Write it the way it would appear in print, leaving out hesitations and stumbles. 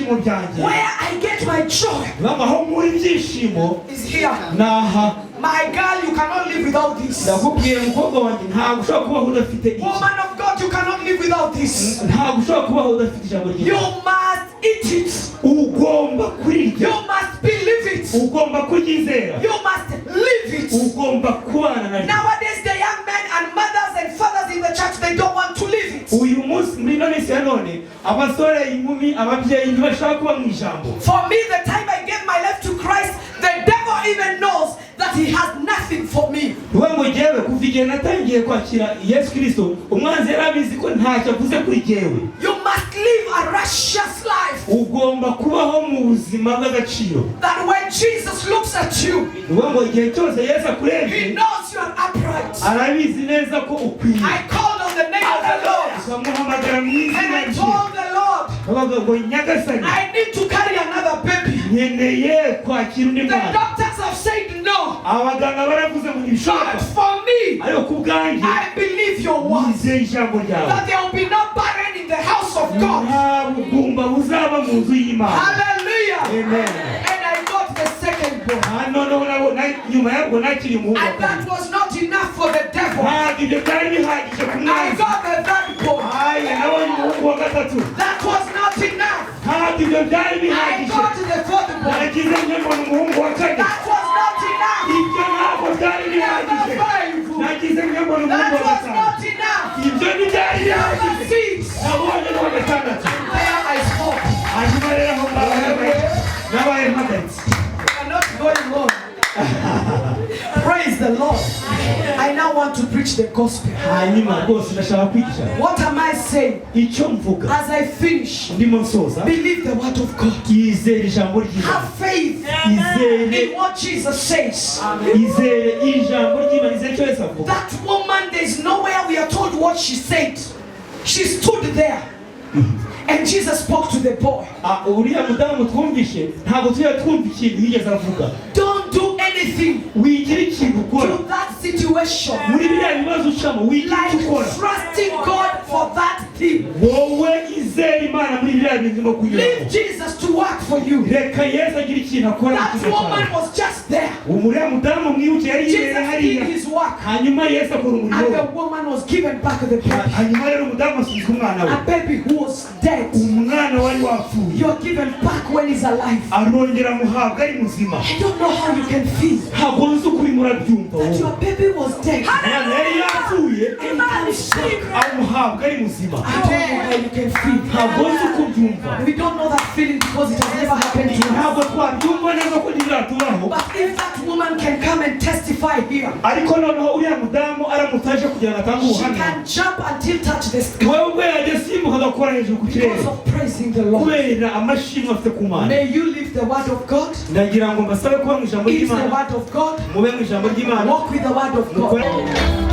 ibyishimo byanjye, where I get my joy, aho muri ibyishimo is here. naha. My girl, you cannot live without this. Ndakubwiye mukobwa wanjye ntabwo ushobora kubaho udafite iki. Woman of God, you cannot live without this. Ntabwo ushobora kubaho udafite ijambo You ry'Imana. must eat it. Ugomba kurirya. You must believe it. Ugomba kuryizera. You must live it. Ugomba kubana naryo. Nowadays, the young men and mothers and fathers in the church, they don't want to live it. Uyu munsi muri ino minsi ya none abasore, inkumi, ababyeyi ntibashaka kuba mu ijambo. For me, the time I gave my life to Christ, the devil even knows that he has nothing for me. Uwe mujewe kuva igihe natangiye kwakira Yesu Kristo, umwanzi yarabizi ko ntacyo avuze kuri jewe. You must live a righteous life. Ugomba kubaho mu buzima bw'agaciro. That when Jesus looks at you, Uwe ngo igihe cyose Yesu he akurebye, knows you are upright. arabizi neza ko ukwiye. I called on the name of the Lord, Ukamuhamagara mu izina and I rye. told the Lord, Bavuga ngo Nyagasani, I need to carry another baby. nkeneye kwakira undi The mwana. doctors have said no, Abaganga baravuze ngo ntibishoboka. but for me, Ariko ku bwanjye I believe your word, nizeye ijambo ryawe. that there will be no barren in the house of God. Nta bugumba buzaba mu nzu y'Imana. Hallelujah. Amen. And I got the second born. Nyuma yabwo nakiri umuhungu wa And that kabiri. was not enough for the devil. Ntabwo ibyo byari bihagije ku I mwanzi. got the third born. Aya, nabonye umuhungu wa gatatu. That was not enough. Ntabwo ibyo byari I bihagije. got the fourth born. Nagize mbona umuhungu wa kane. That was not enough. Ibyo ntabwo byari bihagije. Number five. Nagize mbona umuhungu That wa was gatanu. not enough. Ibyo ntibyari Number bihagije. six. Nabonye n'uwa gatandatu. There I stopped. Hanyuma rero aho nabaye mpagaritse. We are not going on. Praise the Lord. I now want to preach the gospel. Hanyuma rwose ndashaka kwigisha. What am I saying? Icyo mvuga As I finish, ndimo nsoza, believe the word of God. izere ijambo ry'Imana. Have faith Izere in what Jesus says. izere ijambo ry'Imana, izere icyo Yesu avuga. That woman, there's nowhere we are told what she said. She stood there. And Jesus spoke to the boy. Uriya mudamu twumvishe ntabwo tujya twumva ikintu yigeze avuga. Don't do anything Wigira ikintu ukora to that situation muri biriya bibazo ucamo, wigira like icyo ukora. trusting God for that thing. Wowe izere Imana muri biriya bintu urimo Leave kunyuramo. Jesus to work for you. Reka Yesu agira ikintu akora mu That kigo woman cyawe. was just there. Uriya mudamu mwibuke yari yibereye Jesus hariya, did his work. hanyuma Yesu akora umurimo And we. the woman was given back the baby. Hanyuma rero umudamu asubizwa umwana we. A baby who was dead. Umwana wari wapfuye You're given back when he's alive. arongera amuhabwa ari muzima. I don't know how you can feel Ntabwo nzi uko urimo urabyumva that wowe. your baby was dead. Umwana yari yapfuye And now he's sick. amuhabwa ari muzima. I don't know how you can feel. Ntabwo nzi uko ubyumva. We don't know that feeling because it has never happened to us. Ntabwo twabyumva neza ko ntibiratubaho. But if that woman can come and testify here, Ariko noneho uriya mudamu aramutaje kugira ngo atange she ubuhamya. can jump until touch the sky Wewe ubwo yajya asimbuka agakora hejuru ku kirere because of praising the Lord. kubera amashimwe afite ku Mana. May you live the word of God, Ndagira ngo mbasabe kuba mu ijambo eat the ry'Imana, word of God, mube mu ijambo ry'Imana. walk with the word of God.